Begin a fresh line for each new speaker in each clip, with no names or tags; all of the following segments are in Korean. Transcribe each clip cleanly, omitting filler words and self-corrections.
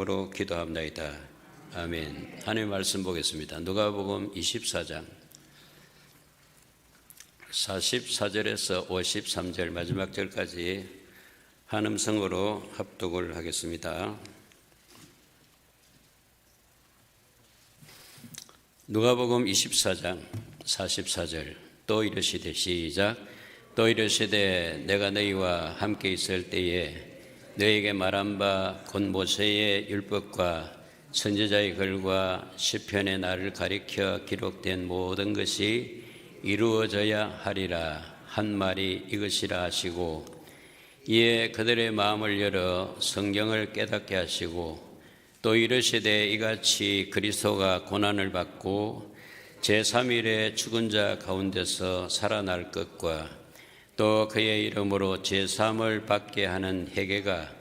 으로 기도합나이다. 아멘. 하나님의 말씀 보겠습니다. 누가복음 24장 44절에서 53절 마지막 절까지 한 음성으로 합독을 하겠습니다. 누가복음 24장 44절. 또 이르시되 시작. 또 이르시되 내가 너희와 함께 있을 때에 너희에게 말한 바 곧 모세의 율법과 선지자의 글과 시편의 나를 가리켜 기록된 모든 것이 이루어져야 하리라 한 말이 이것이라 하시고, 이에 그들의 마음을 열어 성경을 깨닫게 하시고, 또 이르시되 이같이 그리스도가 고난을 받고 제3일에 죽은 자 가운데서 살아날 것과 또 그의 이름으로 제3을 받게 하는 회개가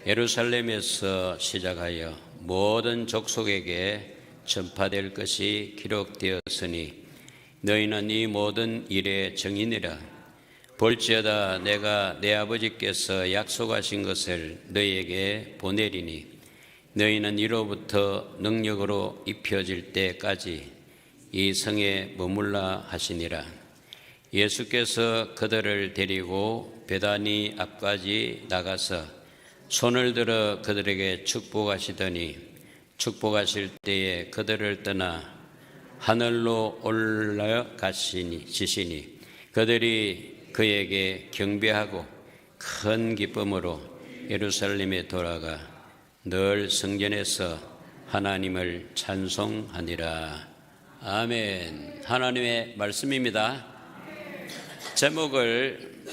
예루살렘에서 시작하여 모든 족속에게 전파될 것이 기록되었으니 너희는 이 모든 일의 증인이라. 볼지어다 내가 내 아버지께서 약속하신 것을 너희에게 보내리니 너희는 이로부터 능력으로 입혀질 때까지 이 성에 머물라 하시니라. 예수께서 그들을 데리고 베다니 앞까지 나가서 손을 들어 그들에게 축복하시더니 축복하실 때에 그들을 떠나 하늘로 올라가시니 그들이 그에게 경배하고 큰 기쁨으로 예루살렘에 돌아가 늘 성전에서 하나님을 찬송하니라. 아멘. 하나님의 말씀입니다. 제목을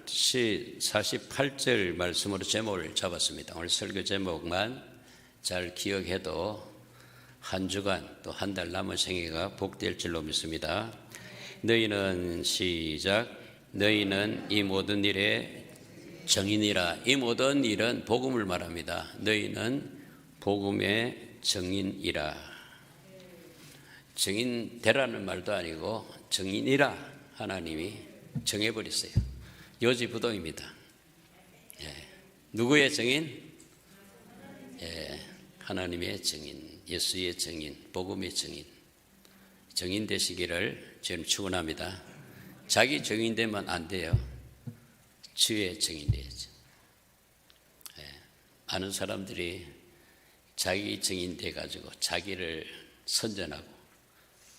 48절 말씀으로 제목을 잡았습니다. 오늘 설교 제목만 잘 기억해도 한 주간 또 한 달 남은 생애가 복될 줄로 믿습니다. 너희는 시작. 너희는 이 모든 일의 증인이라. 이 모든 일은 복음을 말합니다. 너희는 복음의 증인이라. 증인 되라는 말도 아니고 증인이라 하나님이 정해버렸어요. 요지부동입니다. 누구의 증인? 하나님의 증인, 예수의 증인, 복음의 증인. 증인 되시기를 저는 축원합니다. 자기 증인 되면 안 돼요. 주의 증인 되야죠. 아는 사람들이 자기 증인 돼가지고 자기를 선전하고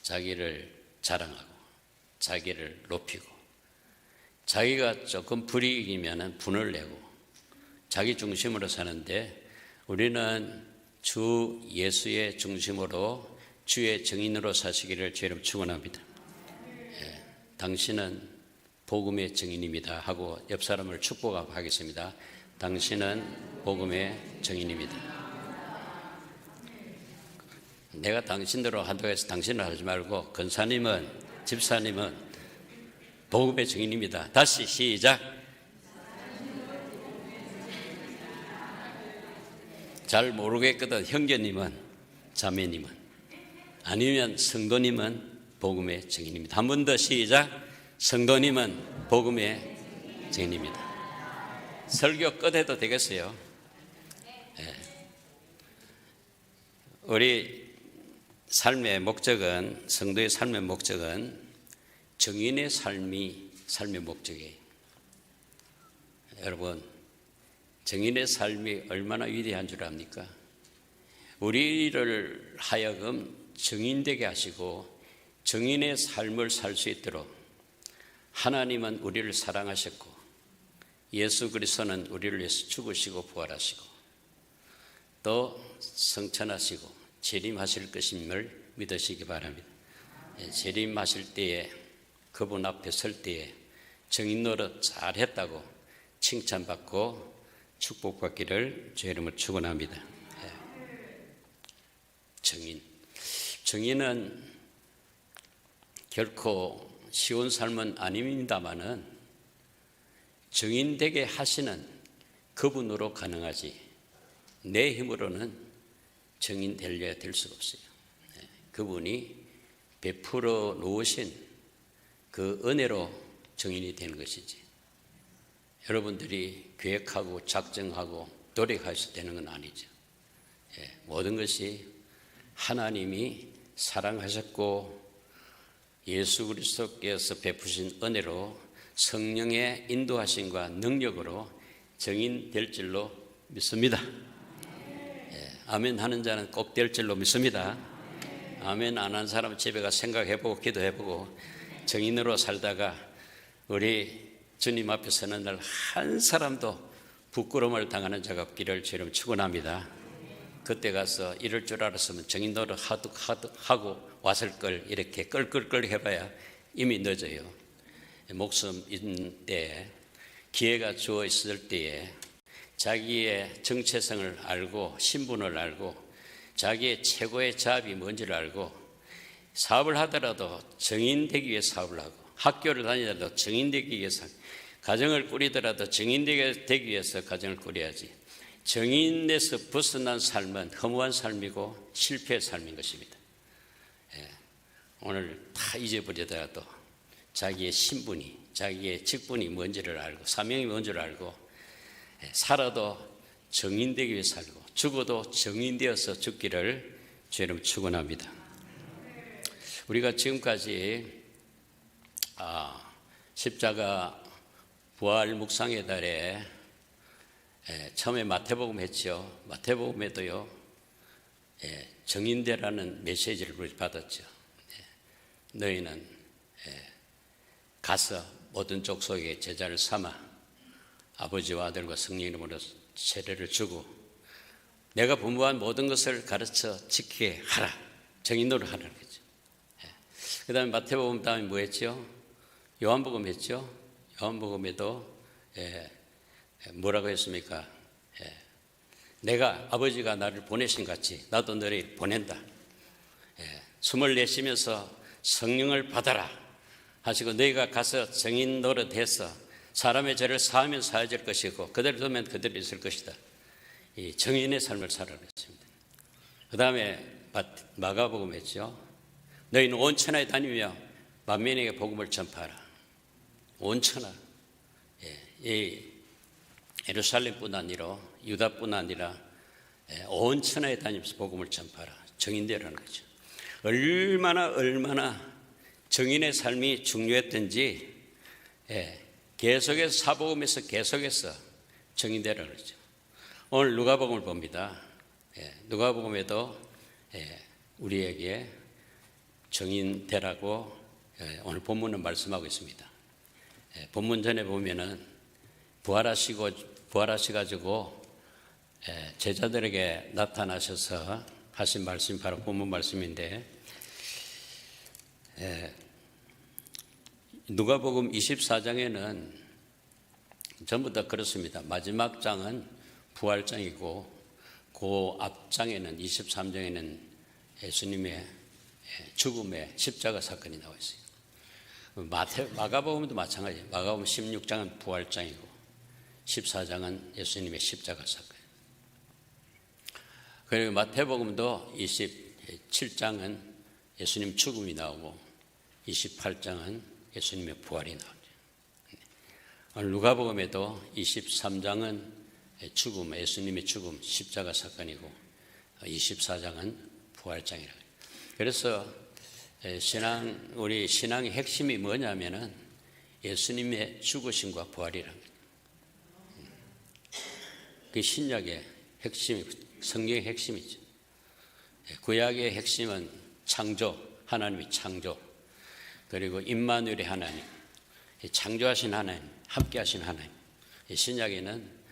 자기를 자랑하고 자기를 높이고 자기가 조금 불이익이면 분을 내고 자기 중심으로 사는데, 우리는 주 예수의 중심으로 주의 증인으로 사시기를 주님 축원합니다. 당신은 복음의 증인입니다 하고 옆 사람을 축복하겠습니다. 당신은 복음의 증인입니다. 내가 당신대로 한다고 해서 당신을 하지 말고, 권사님은, 집사님은 복음의 증인입니다. 다시 시작. 잘 모르겠거든. 형제님은, 자매님은, 아니면 성도님은 복음의 증인입니다. 한 번 더 시작. 성도님은 복음의 증인입니다. 설교 끝해도 되겠어요? 우리 삶의 목적은, 성도의 삶의 목적은 증인의 삶이 삶의 목적이에요. 여러분, 증인의 삶이 얼마나 위대한 줄 압니까? 우리를 하여금 증인되게 하시고 증인의 삶을 살 수 있도록 하나님은 우리를 사랑하셨고 예수 그리스도는 우리를 위해서 죽으시고 부활하시고 또 성천하시고 재림하실 것임을 믿으시기 바랍니다. 재림하실 때에 그분 앞에 설 때에 증인 노릇 잘했다고 칭찬받고 축복받기를 주의 이름으로 축원합니다. 증인은 결코 쉬운 삶은 아닙니다마는 증인되게 하시는 그분으로 가능하지 내 힘으로는 증인 되려 될 수가 없어요. 그분이 베풀어 놓으신 그 은혜로 증인이 되는 것이지, 여러분들이 계획하고 작정하고 노력해서 되는 건 아니죠. 모든 것이 하나님이 사랑하셨고 예수 그리스도께서 베푸신 은혜로 성령의 인도하심과 능력으로 증인될 줄로 믿습니다. 아멘 하는 자는 꼭 될 줄로 믿습니다. 아멘 안 하는 사람은 집에 가서 생각해보고 기도해보고 증인으로 살다가 우리 주님 앞에 서는 날 한 사람도 부끄러움을 당하는 자가 없기를 주님 축원합니다. 그때 가서 이럴 줄 알았으면 증인 노릇 하고 왔을 걸 이렇게 끌끌끌 해봐야 이미 늦어요. 목숨 있는 때에 기회가 주어 있을 때에 자기의 정체성을 알고 신분을 알고 자기의 최고의 자업이 뭔지를 알고 사업을 하더라도 증인되기 위해 사업을 하고 학교를 다니더라도 증인되기 위해서 가정을 꾸리더라도 증인되기 위해서 가정을 꾸려야지. 증인에서 벗어난 삶은 허무한 삶이고 실패의 삶인 것입니다. 오늘 다 잊어버리더라도 자기의 신분이 자기의 직분이 뭔지를 알고 사명이 뭔지를 알고 살아도 증인되기 위해 살고 죽어도 증인되어서 죽기를 주님 축원합니다. 우리가 지금까지 십자가 부활 묵상의 달에 처음에 마태복음 했죠. 마태복음에도요 증인되라는 메시지를 받았죠. 너희는 가서 모든 족속에 제자를 삼아 아버지와 아들과 성령 이름으로 세례를 주고 내가 분부한 모든 것을 가르쳐 지키게 하라. 증인으로 하라는 거죠. 그 다음에 마태복음 다음에 뭐 했죠? 요한복음 했죠. 요한복음에도 뭐라고 했습니까? 내가 아버지가 나를 보내신 같이 나도 너를 보낸다. 숨을 내쉬면서 성령을 받아라 하시고 너희가 가서 증인 노릇해서 사람의 죄를 사하면 사해질 것이고 그대로 두면 그대로 있을 것이다. 이 증인의 삶을 살아라 했습니다. 그 다음에 마가복음 했죠. 너희는 온 천하에 다니며 만민에게 복음을 전파하라. 온 천하. 이 예루살렘뿐 아니라 유다뿐 아니라 온 천하에 다니면서 복음을 전파하라. 증인되라는 거죠. 얼마나 증인의 삶이 중요했던지 계속해서 사복음에서 계속해서 증인되라는 거죠. 오늘 누가복음을 봅니다. 누가복음에도 우리에게 증인되라고 오늘 본문은 말씀하고 있습니다. 본문 전에 보면은 부활하셔가지고 제자들에게 나타나셔서 하신 말씀이 바로 본문 말씀인데 누가복음 24장에는 전부 다 그렇습니다. 마지막 장은 부활장이고 그 앞장에는 23장에는 예수님의 죽음의 십자가 사건이 나와 있어요. 마가복음도 마찬가지예요. 마가복음 16장은 부활장이고 14장은 예수님의 십자가 사건. 그리고 마태복음도 27장은 예수님 죽음이 나오고 28장은 예수님의 부활이 나오죠. 오늘 누가복음에도 23장은 죽음, 예수님의 죽음, 십자가 사건이고 24장은 부활장이라고 해요. 그래서 우리 신앙의 핵심이 뭐냐면은 예수님의 죽으심과 부활이라는 거예요. 그 신약의 핵심이 성경의 핵심이죠. 구약의 핵심은 창조, 하나님의 창조, 그리고 임마누엘의 하나님, 창조하신 하나님, 함께하신 하나님. 신약에는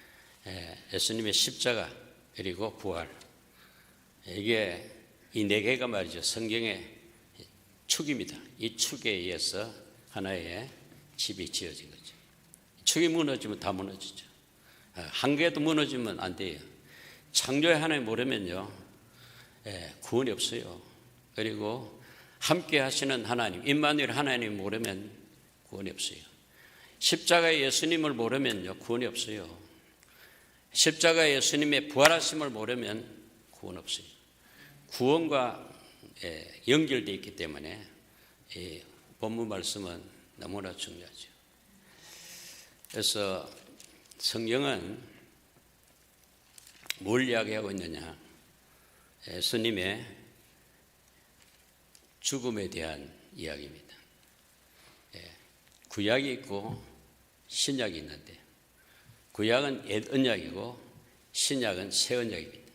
예수님의 십자가 그리고 부활. 이게 이 네 개가 말이죠. 성경의 축입니다. 이 축에 의해서 하나의 집이 지어진 거죠. 축이 무너지면 다 무너지죠. 한 개도 무너지면 안 돼요. 창조의 하나님 모르면요, 구원이 없어요. 그리고 함께 하시는 하나님, 임마누엘 하나님 모르면 구원이 없어요. 십자가의 예수님을 모르면요, 구원이 없어요. 십자가의 예수님의 부활하심을 모르면 구원 없어요. 구원과 연결되어 있기 때문에 이 본문 말씀은 너무나 중요하죠. 그래서 성경은 뭘 이야기하고 있느냐? 예수님의 죽음에 대한 이야기입니다. 구약이 있고 신약이 있는데 구약은 옛 언약이고 신약은 새 언약입니다.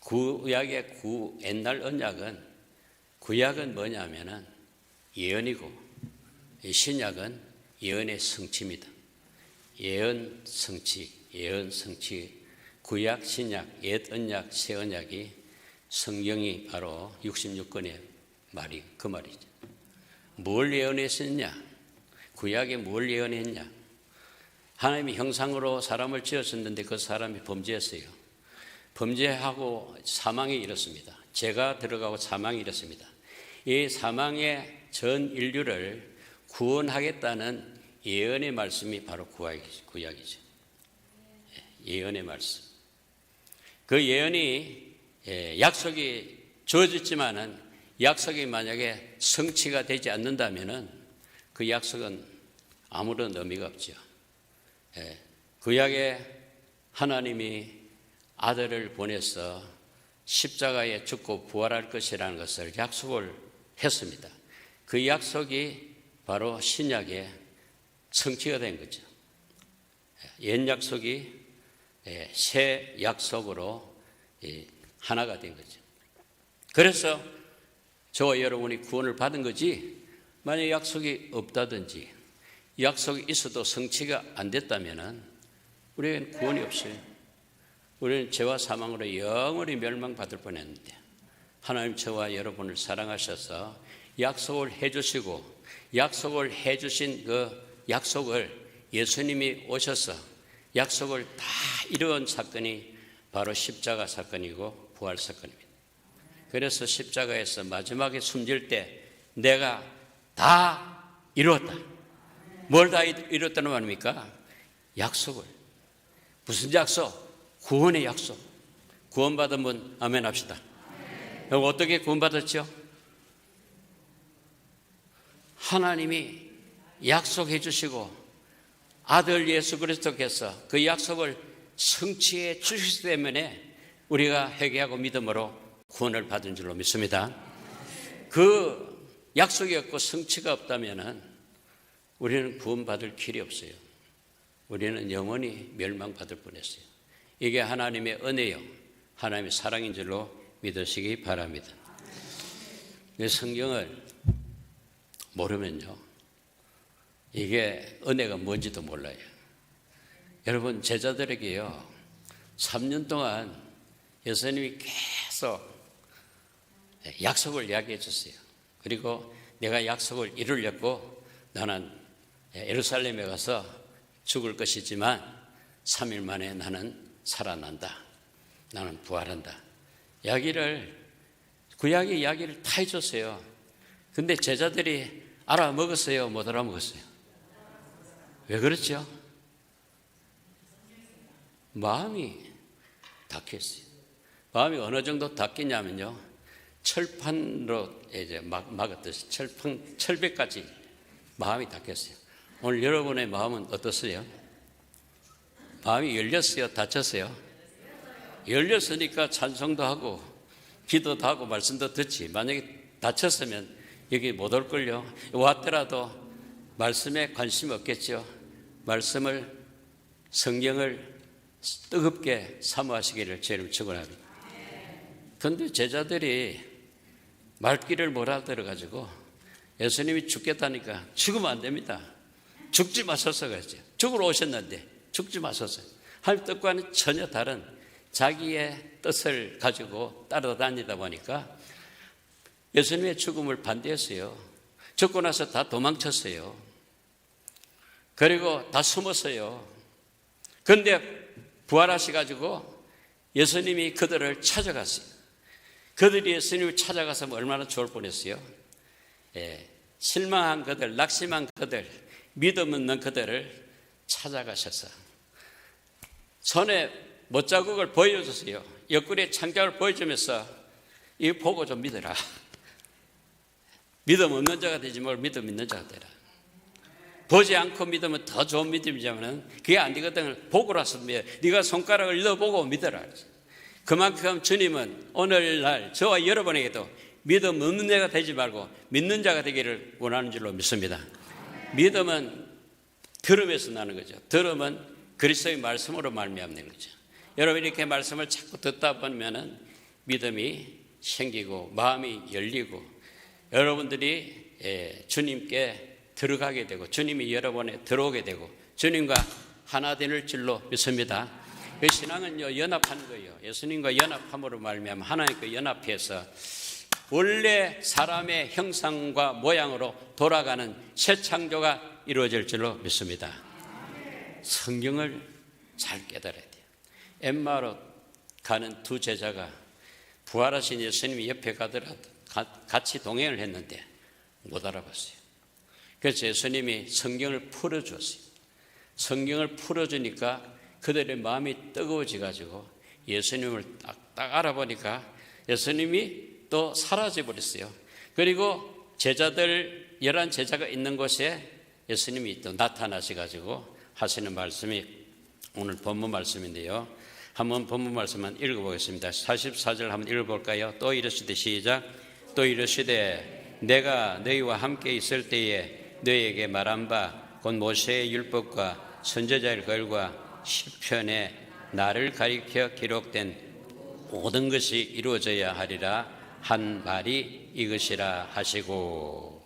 구약의 옛날 언약은 구약은 뭐냐면은 예언이고 신약은 예언의 성취입니다. 예언 성취, 구약, 신약, 옛 언약, 새 언약이 성경이 바로 66권의 말이 그 말이죠. 뭘 예언했었냐? 구약에 뭘 예언했냐? 하나님이 형상으로 사람을 지으셨는데 그 사람이 범죄했어요. 범죄하고 사망에 이르렀습니다. 죄가 들어가고 사망에 이르렀습니다. 이 사망의 전 인류를 구원하겠다는 예언의 말씀이 바로 구약이죠. 예언의 말씀. 그 예언이 약속이 주어졌지만은 약속이 만약에 성취가 되지 않는다면은 그 약속은 아무런 의미가 없죠. 구약에 하나님이 아들을 보내서 십자가에 죽고 부활할 것이라는 것을 약속을 했습니다. 그 약속이 바로 신약에 성취가 된 거죠. 옛 약속이 새 약속으로 하나가 된 거죠. 그래서 저와 여러분이 구원을 받은 거지, 만약 약속이 없다든지 약속이 있어도 성취가 안 됐다면 우리에게는 구원이 없어요. 우리는 죄와 사망으로 영원히 멸망받을 뻔했는데 하나님 저와 여러분을 사랑하셔서 약속을 해주시고 약속을 해주신 그 약속을 예수님이 오셔서 약속을 다 이루은 사건이 바로 십자가 사건이고 부활 사건입니다. 그래서 십자가에서 마지막에 숨질 때 내가 다 이루었다. 뭘 다 이뤘다는 말입니까? 약속을. 무슨 약속? 구원의 약속. 구원받은 분 아멘 합시다. 여러분 어떻게 구원받았죠? 하나님이 약속해 주시고 아들 예수 그리스도께서 그 약속을 성취해 주시기 때문에 우리가 회개하고 믿음으로 구원을 받은 줄로 믿습니다. 그 약속이 없고 성취가 없다면 우리는 구원받을 길이 없어요. 우리는 영원히 멸망받을 뻔했어요. 이게 하나님의 은혜요, 하나님의 사랑인 줄로 믿으시기 바랍니다. 성경을 모르면요, 이게 은혜가 뭔지도 몰라요. 여러분 제자들에게요 3년 동안 예수님이 계속 약속을 이야기해 줬어요. 그리고 내가 약속을 이루려고 나는 예루살렘에 가서 죽을 것이지만 3일 만에 나는 살아난다. 나는 부활한다. 구약의 이야기를 다 해줬어요. 근데 제자들이 알아먹었어요? 못 알아먹었어요? 왜 그렇죠? 마음이 닫혔어요. 마음이 어느 정도 닫혔냐면요, 철판으로 이제 막았듯이 철벽까지 마음이 닫혔어요. 오늘 여러분의 마음은 어떻어요? 마음이 열렸어요? 닫혔어요? 열렸으니까 찬송도 하고 기도도 하고 말씀도 듣지. 만약에 닫혔으면 여기 못 올걸요. 왔더라도 말씀에 관심이 없겠죠. 성경을 뜨겁게 사모하시기를 주님 축원합니다. 그런데 제자들이 말귀를 못 알아들어가지고 예수님이 죽겠다니까 죽으면 안 됩니다. 죽지 마소서 그랬죠. 죽으러 오셨는데 죽지 마소서. 하나님 뜻과는 전혀 다른 자기의 뜻을 가지고 따라다니다 보니까 예수님의 죽음을 반대했어요. 죽고 나서 다 도망쳤어요. 그리고 다 숨었어요. 그런데 부활하셔가지고 예수님이 그들을 찾아갔어요. 그들이 예수님을 찾아가서 얼마나 좋을 뻔했어요. 실망한 그들, 낙심한 그들, 믿음 없는 그들을 찾아가셔서 손에 못자국을 보여줬어요. 옆구리에 창자를 보여주면서 이거 보고 좀 믿어라. 믿음 없는 자가 되지 말고 믿음 있는 자가 되라. 보지 않고 믿으면 더 좋은 믿음이지만 그게 안 되거든. 보고라서 믿어. 네가 손가락을 넣어보고 믿어라. 그만큼 주님은 오늘날 저와 여러분에게도 믿음 없는 자가 되지 말고 믿는 자가 되기를 원하는 줄로 믿습니다. 믿음은 들음에서 나는 거죠. 들음은 그리스도의 말씀으로 말미암는 거죠. 여러분 이렇게 말씀을 자꾸 듣다 보면은 믿음이 생기고 마음이 열리고 여러분들이 주님께 들어가게 되고 주님이 여러분에 들어오게 되고 주님과 하나 될 줄로 믿습니다. 그 신앙은요 연합하는 거예요. 예수님과 연합함으로 말미암아 하나님과 연합해서 원래 사람의 형상과 모양으로 돌아가는 새 창조가 이루어질 줄로 믿습니다. 성경을 잘 깨달아야 돼요. 엠마오로 가는 두 제자가 부활하신 예수님이 옆에 가더라도 같이 동행을 했는데 못 알아봤어요. 그래서 예수님이 성경을 풀어주었어요. 성경을 풀어주니까 그들의 마음이 뜨거워져가지고 예수님을 딱 알아보니까 예수님이 또 사라져버렸어요. 그리고 제자들 11제자가 있는 곳에 예수님이 또 나타나셔가지고 하시는 말씀이 오늘 본문 말씀인데요. 한번 본문 말씀만 읽어보겠습니다. 44절 한번 읽어볼까요? 또 이르시되 시작. 또 이르시되 내가 너희와 함께 있을 때에 너희에게 말한 바 곧 모세의 율법과 선지자의 글과 시편에 나를 가리켜 기록된 모든 것이 이루어져야 하리라 한 말이 이것이라 하시고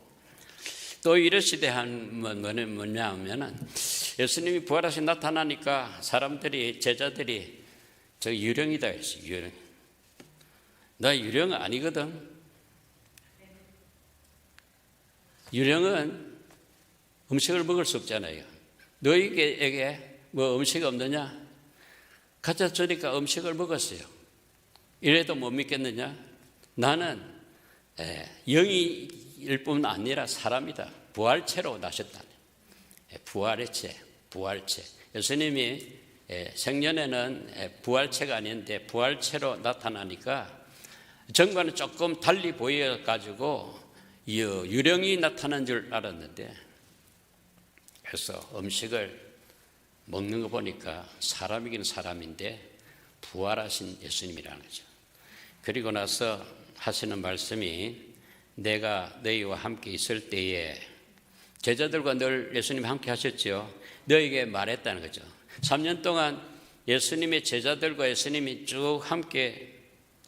또 이르시되 한 뭐냐 하면은 예수님이 부활하시 나타나니까 사람들이 제자들이 저 유령이다 했어요. 유령. 나 유령 아니거든. 유령은 음식을 먹을 수 없잖아요. 너희에게 뭐 음식 없느냐? 갖다 주니까 음식을 먹었어요. 이래도 못 믿겠느냐? 나는 영이일 뿐 아니라 사람이다. 부활체로 나셨다. 부활의 체, 부활체. 예수님이 생년에는 부활체가 아닌데 부활체로 나타나니까 정과는 조금 달리 보여가지고 유령이 나타난 줄 알았는데 그래서 음식을 먹는 거 보니까 사람이긴 사람인데 부활하신 예수님이라는 거죠. 그리고 나서 하시는 말씀이 내가 너희와 함께 있을 때에 제자들과 늘 예수님이 함께 하셨죠. 너희에게 말했다는 거죠. 3년 동안 예수님의 제자들과 예수님이 쭉 함께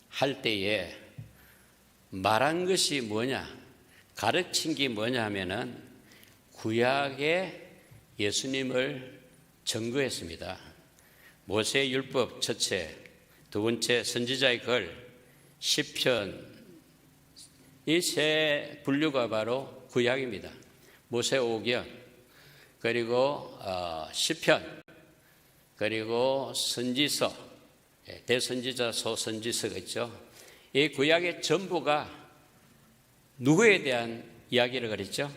할 때에 말한 것이 뭐냐, 가르친 게 뭐냐 하면은 구약의 예수님을 증거했습니다. 모세의 율법 첫째, 두 번째 선지자의 글, 시편, 이 세 분류가 바로 구약입니다. 모세 오경, 그리고 시편, 그리고 선지서, 대선지자, 소선지서가 있죠. 이 구약의 전부가 누구에 대한 이야기를 그랬죠?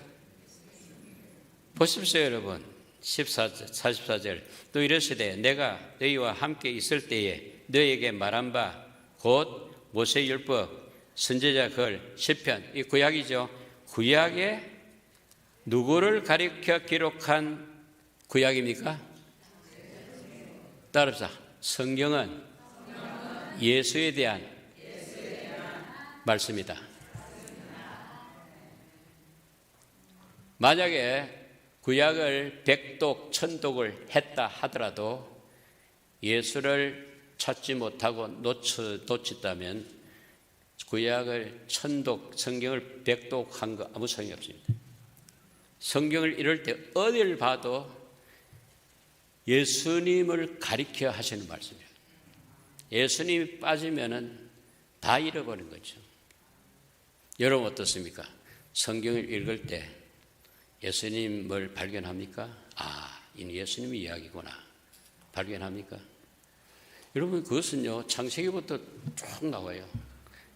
보십시오, 여러분. 44절. 또 이르시되 내가 너희와 함께 있을 때에 너희에게 말한 바 곧 모세 율법, 선지자 글, 시편, 이 구약이죠. 구약에 누구를 가리켜 기록한 구약입니까? 따라합시다. 성경은 예수에 대한 말씀이다. 만약에 구약을 백독, 천독을 했다 하더라도 예수를 찾지 못하고 놓쳤다면 구약을 천독, 성경을 백독한 거 아무 소용이 없습니다. 성경을 이럴 때 어딜 봐도 예수님을 가리켜 하시는 말씀이에요. 예수님이 빠지면은 다 잃어버린 거죠. 여러분 어떻습니까? 성경을 읽을 때 예수님을 발견합니까? 이는 예수님의 이야기구나. 발견합니까? 여러분 그것은요 창세기부터 쭉 나와요.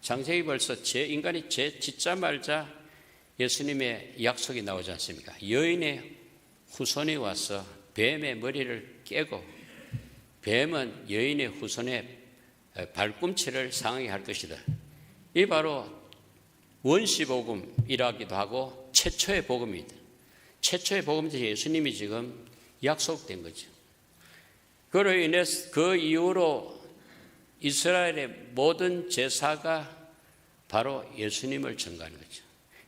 창세기 벌써 인간이 짓자 말자 예수님의 약속이 나오지 않습니까? 여인의 후손이 와서 뱀의 머리를 깨고 뱀은 여인의 후손의 발꿈치를 상하게 할 것이다. 이 바로 원시복음이라기도 하고 최초의 복음이다. 최초의 복음제 예수님이 지금 약속된 거죠. 그로 인해서 그 이후로 이스라엘의 모든 제사가 바로 예수님을 전가하는 거죠.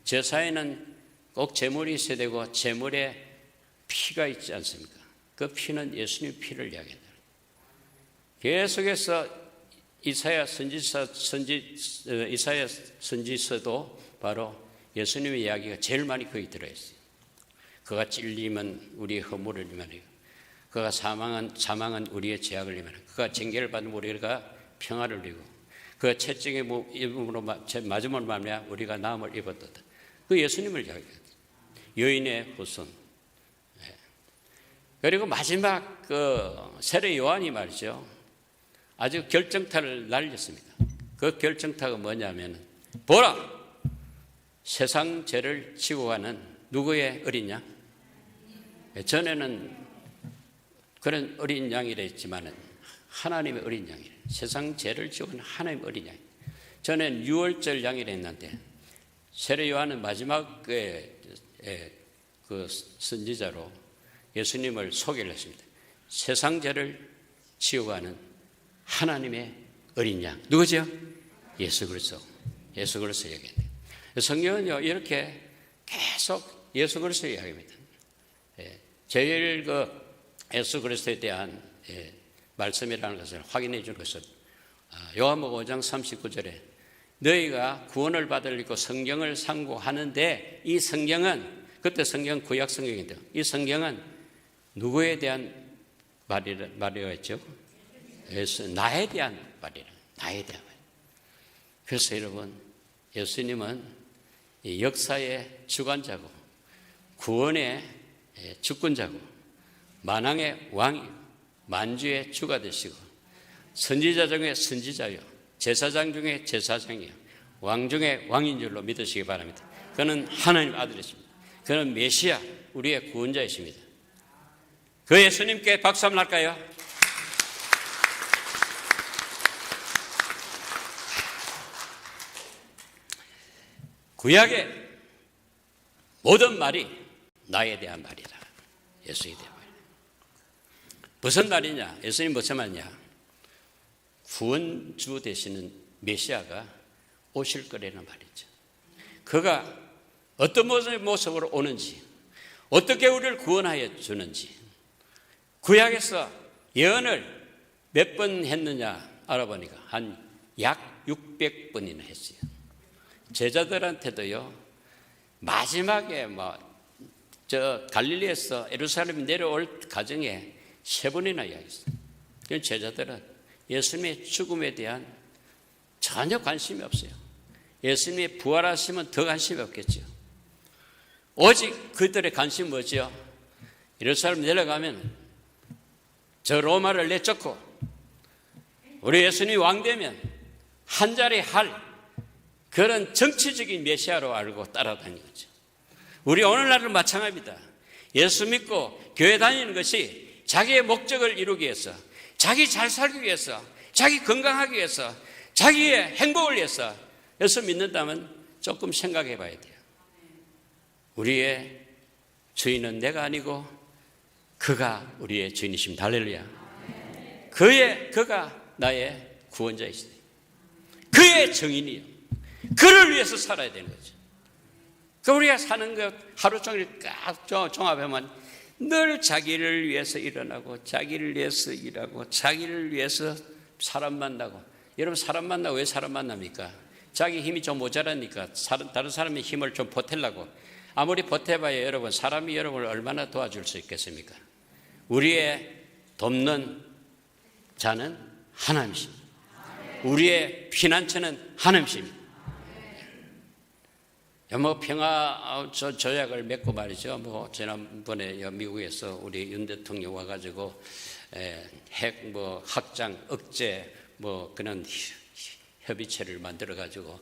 제사에는 꼭 제물이 있어야 되고 제물에 피가 있지 않습니까? 그 피는 예수님 피를 이야기합니다. 계속해서 이사야 선지서도 바로 예수님의 이야기가 제일 많이 거기 들어있어요. 그가 찔림은 우리의 허물을 위하여, 그가 사망은 우리의 죄악을 위하여, 그가 징계를 받은 우리가 평화를 누리고, 그가 채찍의 입음으로 맞음으로 말미암아 우리가 나음을 입었도다. 그 예수님을 이야기해요. 여인의 후손. 그리고 마지막 그 세례 요한이 말이죠, 아주 결정타를 날렸습니다. 그 결정타가 뭐냐면, 보라, 세상 죄를 지고 가는 누구의 어린 양? 전에는 그런 어린 양이라 했지만 하나님의 어린 양이래. 세상 죄를 지고 가는 하나님의 어린 양. 전에는 유월절 양이라 했는데 세례 요한은 마지막 그 선지자로 예수님을 소개를 했습니다. 세상 죄를 지고 가는 하나님의 어린 양. 누구죠? 예수 그리스도. 예수 그리스도 얘기합니다. 성경은요, 이렇게 계속 예수 그리스도 이야기합니다. 제일 예수 그리스도에 대한 말씀이라는 것을 확인해 주는 것은 요한복음 5장 39절에 너희가 구원을 받으려고 성경을 상고하는데, 이 성경은, 그때 성경은 구약 성경인데, 이 성경은 누구에 대한 말이라 했죠? 나에 대한 말이라. 나에 대한 말. 그래서 여러분, 예수님은 이 역사의 주관자고 구원의 주권자고 만왕의 왕이고 만주의 주가 되시고 선지자 중에 선지자요, 제사장 중에 제사장이요, 왕 중에 왕인 줄로 믿으시기 바랍니다. 그는 하나님 아들이십니다. 그는 메시아, 우리의 구원자이십니다. 그 예수님께 박수 한번 할까요? 구약의 모든 말이 나에 대한 말이다. 예수에 대한 말. 무슨 말이냐? 예수님 무슨 말이냐? 구원주 되시는 메시아가 오실 거라는 말이죠. 그가 어떤 모습으로 오는지, 어떻게 우리를 구원하여 주는지, 구약에서 예언을 몇 번 했느냐 알아보니까 한 약 600번이나 했어요. 제자들한테도요, 마지막에 갈릴리에서 예루살렘 내려올 과정에 3번이나 이야기했어요. 제자들은 예수님의 죽음에 대한 전혀 관심이 없어요. 예수님이 부활하시면 더 관심이 없겠죠. 오직 그들의 관심은 뭐죠? 예루살렘 내려가면 저 로마를 내쫓고 우리 예수님이 왕되면 한 자리 할 그런 정치적인 메시아로 알고 따라다니는 거죠. 우리 오늘날은 마찬가지입니다. 예수 믿고 교회 다니는 것이 자기의 목적을 이루기 위해서, 자기 잘 살기 위해서, 자기 건강하기 위해서, 자기의 행복을 위해서 예수 믿는다면 조금 생각해 봐야 돼요. 우리의 주인은 내가 아니고 그가 우리의 주인이십니다. 할렐루야. 그가 나의 구원자이시다. 그의 정인이요. 그를 위해서 살아야 되는 거죠. 그 우리가 사는 것 하루 종일 딱 종합하면 늘 자기를 위해서 일어나고, 자기를 위해서 일하고, 자기를 위해서 사람 만나고. 여러분, 사람 만나고 왜 사람 만납니까? 자기 힘이 좀 모자라니까 다른 사람의 힘을 좀 보태려고. 아무리 보태봐야 여러분, 사람이 여러분을 얼마나 도와줄 수 있겠습니까? 우리의 돕는 자는 하나님이십니다. 우리의 피난처는 하나님이십니다. 평화 조약을 맺고 말이죠. 지난번에 미국에서 우리 윤 대통령 와가지고 핵 확장 억제 그런 협의체를 만들어가지고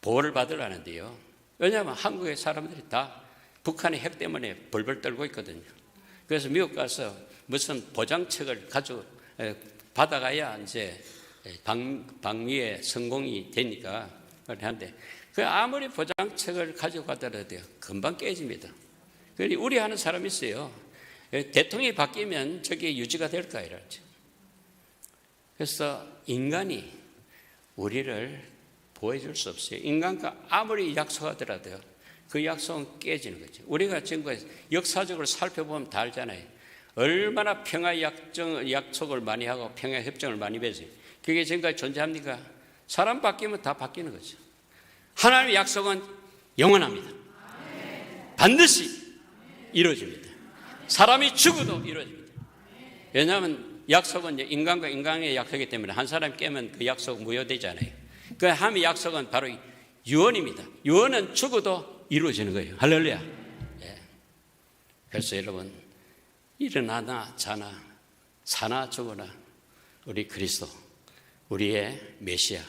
보호를 받으려는데요. 왜냐하면 한국의 사람들이 다 북한의 핵 때문에 벌벌 떨고 있거든요. 그래서 미국 가서 무슨 보장책을 가지고 받아가야 이제 방위에 성공이 되니까 하는데, 그 아무리 보장책을 가지고 가더라도요, 금방 깨집니다. 우려하는 사람이 있어요. 대통령이 바뀌면 저게 유지가 될까 이러죠. 그래서 인간이 우리를 보호해줄 수 없어요. 인간과 아무리 약속하더라도요, 그 약속은 깨지는 거죠. 우리가 지금 역사적으로 살펴보면 다 알잖아요. 얼마나 평화 약속을 많이 하고 평화 협정을 많이 맺어요. 그게 지금까지 존재합니까? 사람 바뀌면 다 바뀌는 거죠. 하나님의 약속은 영원합니다. 반드시 이루어집니다. 사람이 죽어도 이루어집니다. 왜냐하면 약속은 인간과 인간의 약속이기 때문에 한 사람이 깨면 그 약속 무효되잖아요. 그 하나님의 약속은 바로 유언입니다. 유언은 죽어도 이루어지는 거예요. 할렐루야. 예. 그래서 여러분, 일어나나 자나 사나 죽어나 우리 그리스도, 우리의 메시아,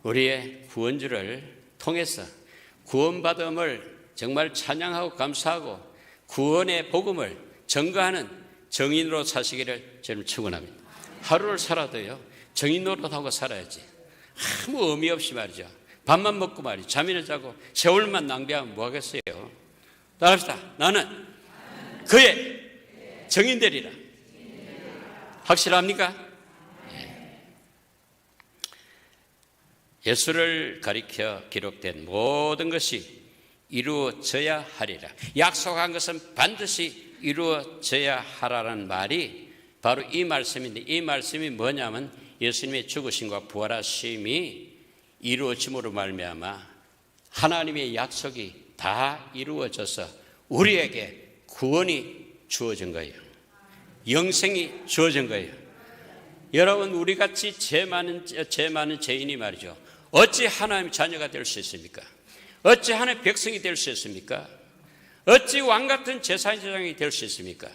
우리의 구원주를 통해서 구원받음을 정말 찬양하고 감사하고 구원의 복음을 전가하는 정인으로 사시기를 저는 축원합니다. 하루를 살아도요, 정인 노릇하고 살아야지. 아무 의미 없이 말이죠. 밥만 먹고 말이죠. 잠이나 자고 세월만 낭비하면 뭐 하겠어요. 따라합시다. 나는 그의 정인 되리라. 확실합니까? 예수를 가리켜 기록된 모든 것이 이루어져야 하리라. 약속한 것은 반드시 이루어져야 하라는 말이 바로 이 말씀인데, 이 말씀이 뭐냐면 예수님의 죽으심과 부활하심이 이루어짐으로 말미암아 하나님의 약속이 다 이루어져서 우리에게 구원이 주어진 거예요. 영생이 주어진 거예요. 여러분, 우리같이 죄 많은 죄인이 말이죠, 어찌 하나님의 자녀가 될 수 있습니까? 어찌 하나님의 백성이 될 수 있습니까? 어찌 왕같은 제사장이 될 수 있습니까?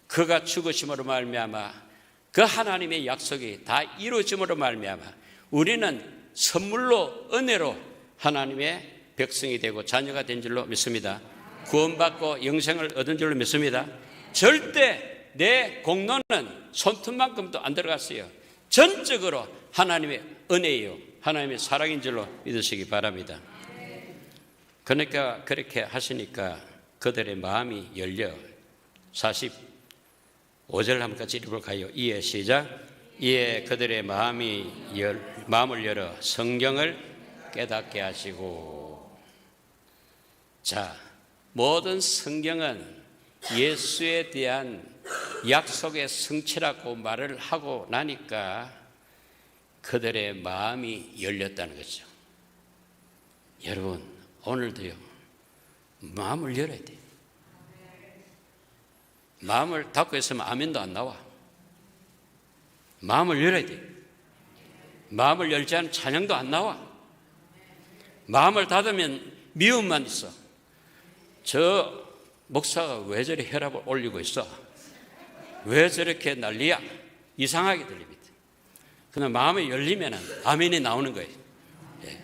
그가 죽으심으로 말미암아 그 하나님의 약속이 다 이루어짐으로 말미암아 우리는 선물로, 은혜로 하나님의 백성이 되고 자녀가 된 줄로 믿습니다. 구원받고 영생을 얻은 줄로 믿습니다. 절대 내 공로는 손톱만큼도 안 들어갔어요. 전적으로 하나님의 은혜요, 하나님의 사랑인 줄로 믿으시기 바랍니다. 그러니까 그렇게 하시니까 그들의 마음이 열려. 45절 한번 같이 읽어볼까요? 이에 시작. 이에 그들의 마음을 열어 성경을 깨닫게 하시고. 자, 모든 성경은 예수에 대한 약속의 성취라고 말을 하고 나니까 그들의 마음이 열렸다는 거죠. 여러분, 오늘도요, 마음을 열어야 돼요. 마음을 닫고 있으면 아멘도 안 나와. 마음을 열어야 돼요. 마음을 열지 않으면 찬양도 안 나와. 마음을 닫으면 미움만 있어. 저 목사가 왜 저리 혈압을 올리고 있어? 왜 저렇게 난리야? 이상하게 들립니다. 그러나 마음이 열리면 아멘이 나오는 거예요. 예.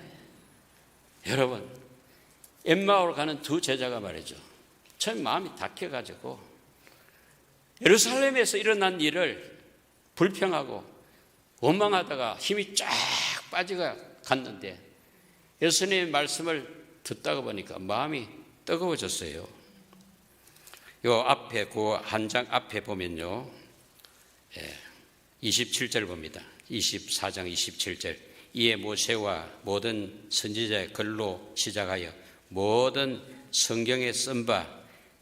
여러분, 엠마오로 가는 두 제자가 말이죠, 처음 마음이 닫혀가지고 예루살렘에서 일어난 일을 불평하고 원망하다가 힘이 쫙 빠지가 갔는데 예수님의 말씀을 듣다가 보니까 마음이 뜨거워졌어요. 요 앞에 그 한 장 앞에 보면요, 27절 봅니다. 24장 27절. 이에 모세와 모든 선지자의 글로 시작하여 모든 성경에 쓴 바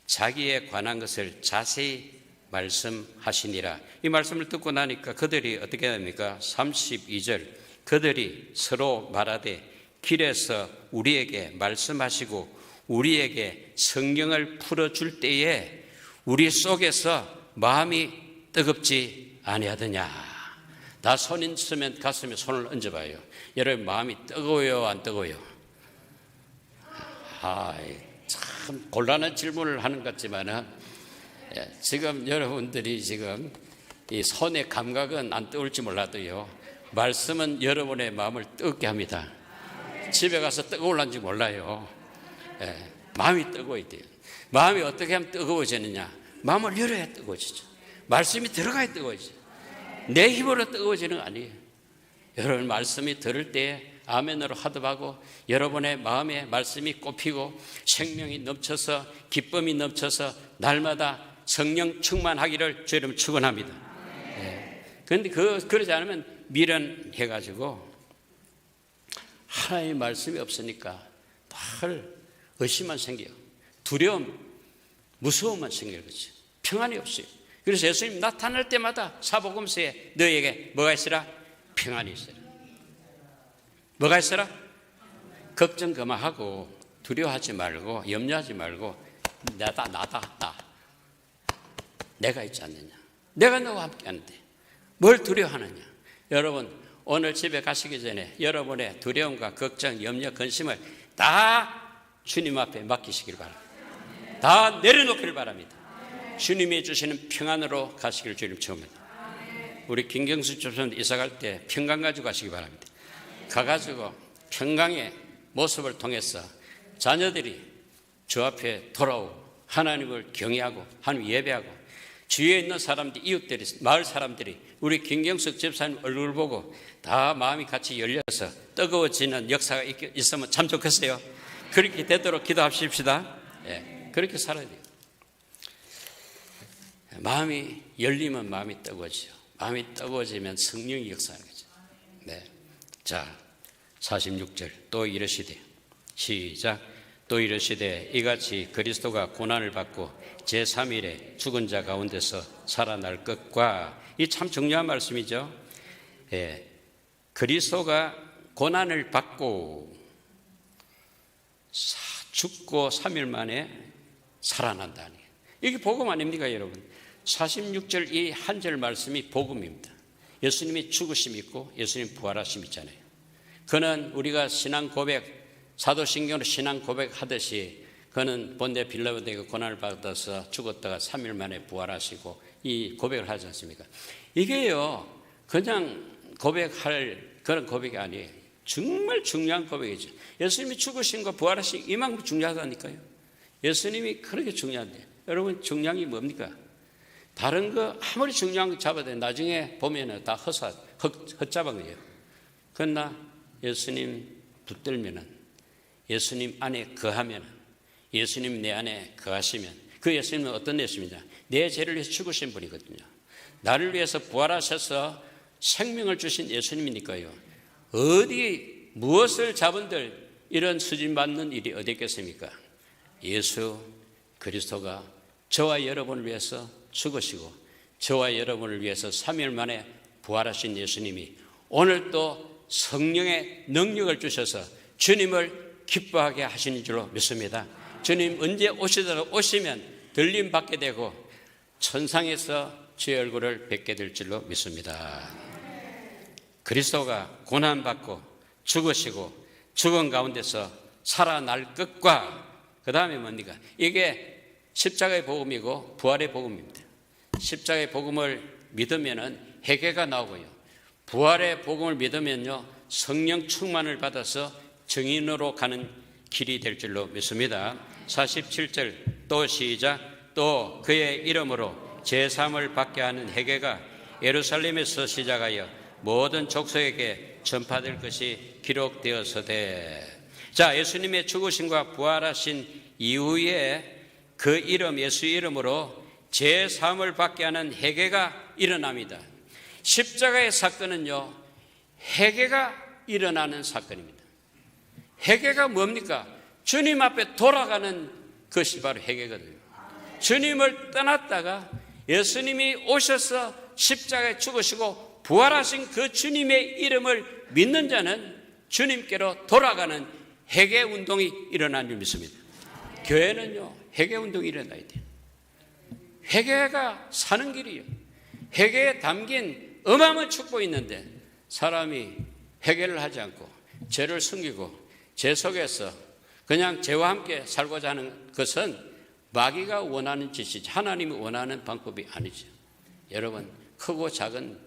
자기에 관한 것을 자세히 말씀하시니라. 이 말씀을 듣고 나니까 그들이 어떻게 합니까? 32절. 그들이 서로 말하되 길에서 우리에게 말씀하시고 우리에게 성경을 풀어줄 때에 우리 속에서 마음이 뜨겁지 아니하더냐. 다 손 있으면 가슴에 손을 얹어봐요. 여러분, 마음이 뜨거워요, 안 뜨거워요? 참 곤란한 질문을 하는 것 같지만은, 지금 여러분들이 지금 이 손의 감각은 안 뜨거울지 몰라도요, 말씀은 여러분의 마음을 뜨겁게 합니다. 집에 가서 뜨거울란지 몰라요. 마음이 뜨거워야 돼요. 마음이 어떻게 하면 뜨거워지느냐? 마음을 열어야 뜨거워지죠. 말씀이 들어가야 뜨거워지죠. 내 힘으로 뜨거워지는 거 아니에요. 여러분, 말씀이 들을 때 아멘으로 화답하고 여러분의 마음에 말씀이 꼽히고 생명이 넘쳐서 기쁨이 넘쳐서 날마다 성령 충만하기를 주 이름 축원합니다. 그런데 그러지 않으면 미련해가지고 하나님의 말씀이 없으니까 늘 의심만 생겨요. 두려움, 무서움만 생겨요. 그렇지? 평안이 없어요. 그래서 예수님 나타날 때마다 사복음서에 너희에게 뭐가 있으라? 평안이 있으라. 뭐가 있으라? 걱정 그만하고 두려워하지 말고 염려하지 말고 나다. 내가 있지 않느냐. 내가 너와 함께 하는데 뭘 두려워하느냐. 여러분 오늘 집에 가시기 전에 여러분의 두려움과 걱정, 염려, 근심을 다 주님 앞에 맡기시길 바랍니다. 다 내려놓기를 바랍니다. 주님이 주시는 평안으로 가시길 주님 축원합니다. 우리 김경수 집사님 이사 갈 때 평강 가지고 가시기 바랍니다. 가가지고 평강의 모습을 통해서 자녀들이 주 앞에 돌아오고 하나님을 경외하고 하나님 예배하고 주위에 있는 사람들이, 이웃들이, 마을 사람들이 우리 김경숙 집사님 얼굴 보고 다 마음이 같이 열려서 뜨거워지는 역사가 있으면 참 좋겠어요. 그렇게 되도록 기도하십시다. 그렇게 살아야 돼요. 마음이 열리면 마음이 뜨거워지죠. 마음이 뜨거워지면 성령이 역사하는 거죠. 자, 46절 또 이르시되 시작. 또 이르시되 이같이 그리스도가 고난을 받고 제3일에 죽은 자 가운데서 살아날 것과, 이 참 중요한 말씀이죠. 그리스도가 고난을 받고 죽고 3일 만에 살아난다니, 이게 복음 아닙니까 여러분? 46절 이 한 절 말씀이 복음입니다. 예수님이 죽으심 있고 예수님 부활하심 있잖아요. 그는 우리가 신앙 고백, 사도신경으로 신앙 고백하듯이 그는 본데 빌라도에게 고난을 받아서 죽었다가 3일 만에 부활하시고 이 고백을 하지 않습니까? 이게요 그냥 고백할 그런 고백이 아니에요. 정말 중요한 고백이죠. 예수님이 죽으신 거 부활하신 이만큼 중요하다니까요. 예수님이 그렇게 중요한데 여러분 중요한 게 뭡니까? 다른 거 아무리 중요한 거 잡아도 나중에 보면은 다 헛잡은 거예요. 그러나 예수님 붙들면은, 예수님 안에 거하면, 예수님 내 안에 거하시면, 그 예수님은 어떤 예수님이냐? 내 죄를 위해서 죽으신 분이거든요. 나를 위해서 부활하셔서 생명을 주신 예수님이니까요. 어디 무엇을 잡은들 이런 수진받는 일이 어디 있겠습니까? 예수 그리스도가 저와 여러분을 위해서 죽으시고 저와 여러분을 위해서 3일 만에 부활하신 예수님이 오늘 또 성령의 능력을 주셔서 주님을 기뻐하게 하시는 줄로 믿습니다. 주님 언제 오시면 들림 받게 되고 천상에서 주의 얼굴을 뵙게 될 줄로 믿습니다. 그리스도가 고난받고 죽으시고 죽은 가운데서 살아날 것과, 그 다음에 뭡니까? 이게 십자가의 복음이고 부활의 복음입니다. 십자가의 복음을 믿으면은 회개가 나오고요. 부활의 복음을 믿으면요 성령 충만을 받아서 정인으로 가는 길이 될 줄로 믿습니다. 47절 또 시작. 또 그의 이름으로 제3을 받게 하는 회개가 예루살렘에서 시작하여 모든 족속에게 전파될 것이 기록되었으되. 자, 예수님의 죽으심과 부활하신 이후에 그 이름, 예수 이름으로 제3을 받게 하는 회개가 일어납니다. 십자가의 사건은요 회개가 일어나는 사건입니다. 회개가 뭡니까? 주님 앞에 돌아가는 것이 바로 회개거든요. 주님을 떠났다가 예수님이 오셔서 십자가에 죽으시고 부활하신 그 주님의 이름을 믿는 자는 주님께로 돌아가는 회개 운동이 일어나는 줄 믿습니다. 교회는요 회개 운동이 일어나야 돼요. 회개가 사는 길이에요. 회개에 담긴 어마어마한 축복이 있는데 사람이 회개를 하지 않고 죄를 숨기고 죄 속에서 그냥 죄와 함께 살고자 하는 것은 마귀가 원하는 짓이지 하나님이 원하는 방법이 아니죠. 여러분 크고 작은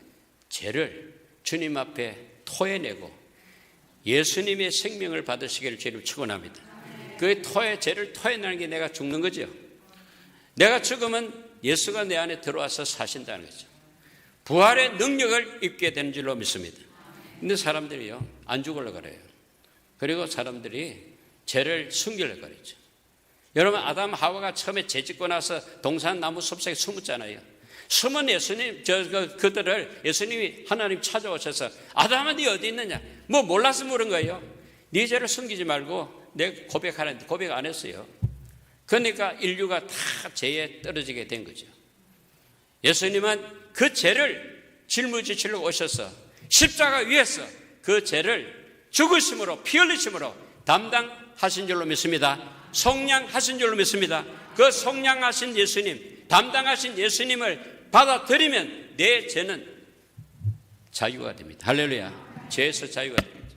죄를 주님 앞에 토해내고 예수님의 생명을 받으시기를 주님 축원합니다. 그 죄를 토해내는 게 내가 죽는 거죠. 내가 죽으면 예수가 내 안에 들어와서 사신다는 거죠. 부활의 능력을 입게 되는 줄로 믿습니다. 근데 사람들이요 안 죽으려고 그래요. 그리고 사람들이 죄를 숨기려고 그랬죠. 여러분, 아담 하와가 처음에 죄 짓고 나서 동산 나무 숲속에 숨었잖아요. 숨은 예수님, 그들을 예수님이 하나님 찾아오셔서 아담아, 네 어디 있느냐? 뭐 몰라서 물은 거예요. 네 죄를 숨기지 말고 내 고백하라는데 고백 안 했어요. 그러니까 인류가 다 죄에 떨어지게 된 거죠. 예수님은 그 죄를 짊어지시려고 오셔서 십자가 위에서 그 죄를 죽으심으로, 피 흘리심으로 담당하신 줄로 믿습니다. 속량하신 줄로 믿습니다. 그 속량하신 예수님, 담당하신 예수님을 받아들이면 내 죄는 자유가 됩니다. 할렐루야. 죄에서 자유가 됩니다.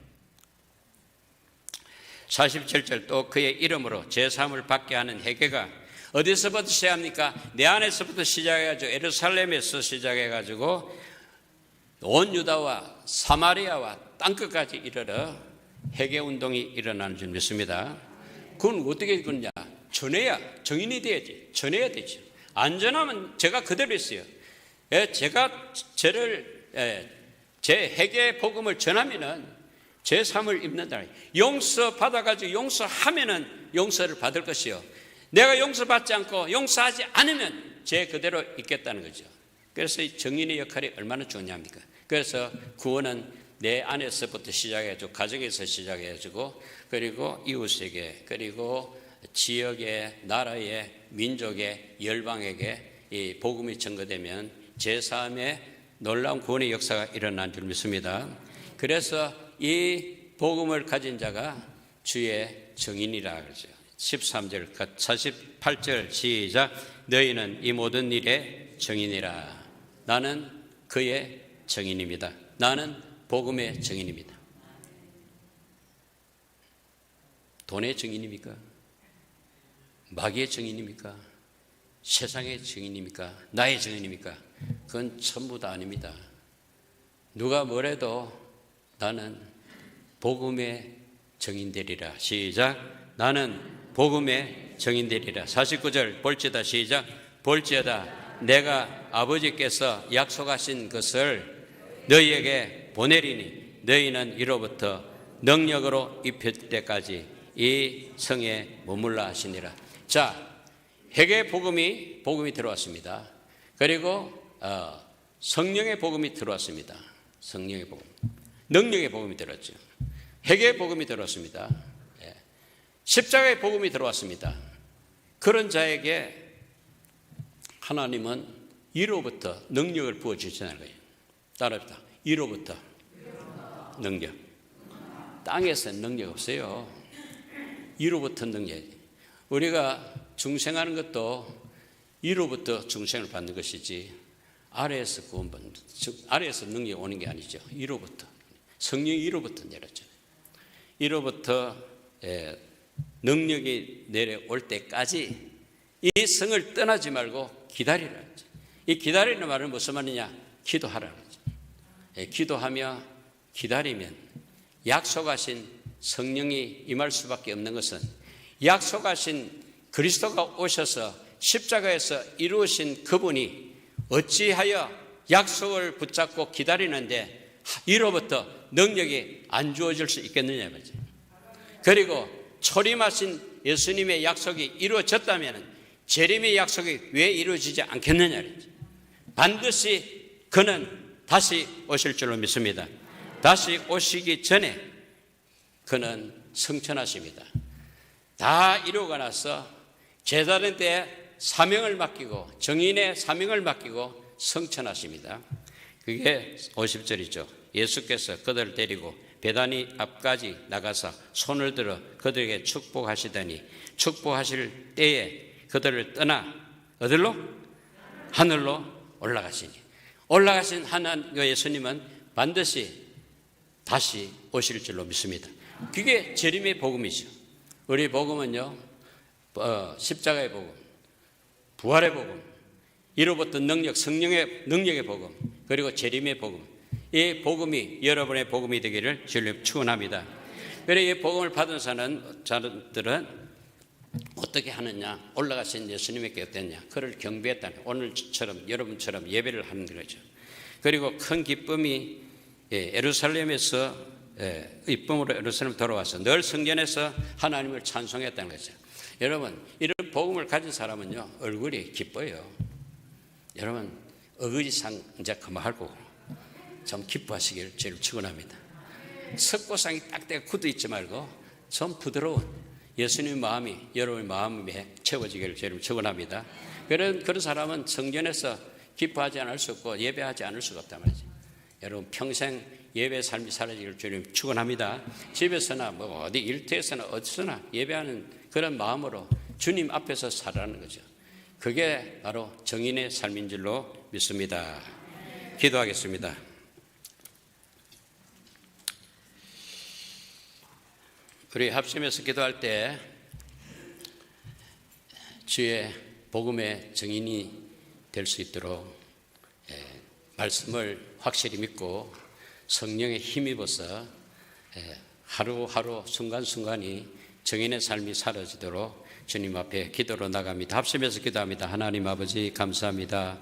47절, 또 그의 이름으로 제사함을 받게 하는 회개가 어디서부터 시작합니까? 내 안에서부터 시작해가지고 예루살렘에서 시작해가지고 온 유다와 사마리아와 땅끝까지 이르러 회개운동이 일어나는 줄 믿습니다. 그건 어떻게 그러냐? 전해야, 정인이 돼야지. 전해야 되죠. 안 전하면 제가 그대로 있어요. 제가 제 회개 복음을 전하면은 제 삶을 입는다. 용서 받아가지고 용서하면은 용서를 받을 것이요. 내가 용서받지 않고 용서하지 않으면 제 그대로 있겠다는 거죠. 그래서 이 정인의 역할이 얼마나 중요합니까? 그래서 구원은 내 안에서부터 시작해가지고 가정에서 시작해가지고 그리고 이웃에게 그리고 지역의 나라의 민족의 열방에게 이 복음이 전거되면 제사함의 놀라운 구원의 역사가 일어난 줄 믿습니다. 그래서 이 복음을 가진 자가 주의 정인이라 그러죠. 13절, 48절 시작. 너희는 이 모든 일의 정인이라. 나는 그의 정인입니다. 나는 복음의 정인입니다. 돈의 정인입니까? 마귀의 정인입니까? 세상의 정인입니까? 나의 정인입니까? 그건 전부 다 아닙니다. 누가 뭐래도 나는 복음의 정인되리라. 시작. 나는 복음의 정인되리라. 49절 볼지어다. 시작. 볼지어다 내가 아버지께서 약속하신 것을 너희에게 보내리니 너희는 이로부터 능력으로 입힐 때까지 이 성에 머물라 하시니라. 자, 회개의 복음이 들어왔습니다. 그리고 성령의 복음이 들어왔습니다. 성령의 복음, 능력의 복음이 들어왔죠. 회개의 복음이 들어왔습니다. 십자가의 복음이 들어왔습니다. 그런 자에게 하나님은 이로부터 능력을 부어주시는 거예요. 따라합시다. 이로부터 능력. 땅에서는 능력 없어요. 이로부터 능력. 우리가 중생하는 것도 이로부터 중생을 받는 것이지 아래에서 구원받는, 아래에서 능력이 오는 게 아니죠. 이로부터. 성령이 이로부터 내렸잖아요. 이로부터 능력이 내려올 때까지 이 성을 떠나지 말고 기다리라. 이 기다리는 말은 무슨 말이냐? 기도하라는 거죠. 기도하며 기다리면 약속하신 성령이 임할 수밖에 없는 것은 약속하신 그리스도가 오셔서 십자가에서 이루신 그분이 어찌하여 약속을 붙잡고 기다리는데 이로부터 능력이 안 주어질 수 있겠느냐 말이죠. 그리고 초림하신 예수님의 약속이 이루어졌다면 재림의 약속이 왜 이루어지지 않겠느냐 말이죠. 반드시 그는 다시 오실 줄로 믿습니다. 다시 오시기 전에 그는 성천하십니다. 다 이루고 나서 제자들 때 사명을 맡기고 정인의 사명을 맡기고 성천하십니다. 그게 50절이죠. 예수께서 그들을 데리고 베다니 앞까지 나가서 손을 들어 그들에게 축복하시더니 축복하실 때에 그들을 떠나 어디로? 하늘로 올라가시니 올라가신 하나님 예수님은 반드시 다시 오실 줄로 믿습니다. 그게 재림의 복음이죠. 우리 복음은요, 십자가의 복음, 부활의 복음, 이로부터 능력, 성령의 능력의 복음, 그리고 재림의 복음. 이 복음이 여러분의 복음이 되기를 주님 축원합니다. 그래서 이 복음을 받은 사람들은 어떻게 하느냐? 올라가신 예수님에게 어땠냐? 그를 경배했다는 오늘처럼 여러분처럼 예배를 하는 거죠. 그리고 큰 기쁨이 예루살렘에서 이쁨으로 예루살렘 돌아와서 늘 성전에서 하나님을 찬송했다는 거죠. 여러분, 이런 복음을 가진 사람은요, 얼굴이 기뻐요. 여러분, 어거지상 이제 그만하고 좀 기뻐하시길 주를 축원합니다. 석고상이 딱딱 굳어 있지 말고 좀 부드러운 예수님 마음이 여러분의 마음에 채워지기를 주를 축원합니다. 그런 사람은 성전에서 기뻐하지 않을 수 없고 예배하지 않을 수가 없단 말이죠. 여러분, 평생 예배 삶이 사라지기를 주님 축원합니다. 집에서나 뭐 어디 일터에서나 어디서나 예배하는 그런 마음으로 주님 앞에서 살아가는 거죠. 그게 바로 정인의 삶인 줄로 믿습니다. 기도하겠습니다. 우리 합심해서 기도할 때 주의 복음의 정인이 될 수 있도록 말씀을 확실히 믿고 성령의 힘입어서 하루하루 순간순간이 정인의 삶이 사라지도록 주님 앞에 기도로 나갑니다. 합심해서 기도합니다. 하나님 아버지 감사합니다.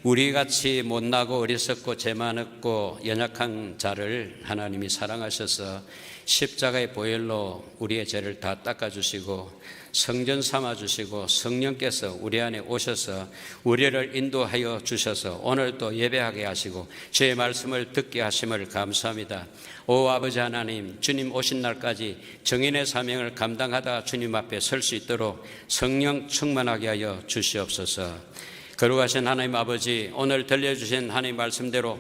우리같이 못나고 어리석고 죄 많았고 연약한 자를 하나님이 사랑하셔서 십자가의 보혈로 우리의 죄를 다 닦아주시고 성전 삼아주시고 성령께서 우리 안에 오셔서 우리를 인도하여 주셔서 오늘도 예배하게 하시고 주의 말씀을 듣게 하심을 감사합니다. 오 아버지 하나님, 주님 오신 날까지 정인의 사명을 감당하다 주님 앞에 설 수 있도록 성령 충만하게 하여 주시옵소서. 거룩하신 하나님 아버지, 오늘 들려주신 하나님 말씀대로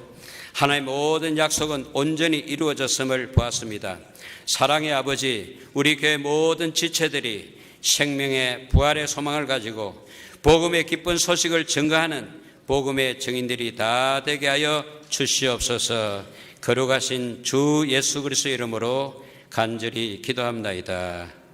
하나님 모든 약속은 온전히 이루어졌음을 보았습니다. 사랑의 아버지, 우리 교회 모든 지체들이 생명의 부활의 소망을 가지고 복음의 기쁜 소식을 증거하는 복음의 증인들이 다 되게 하여 주시옵소서. 거룩하신 주 예수 그리스도의 이름으로 간절히 기도합나이다.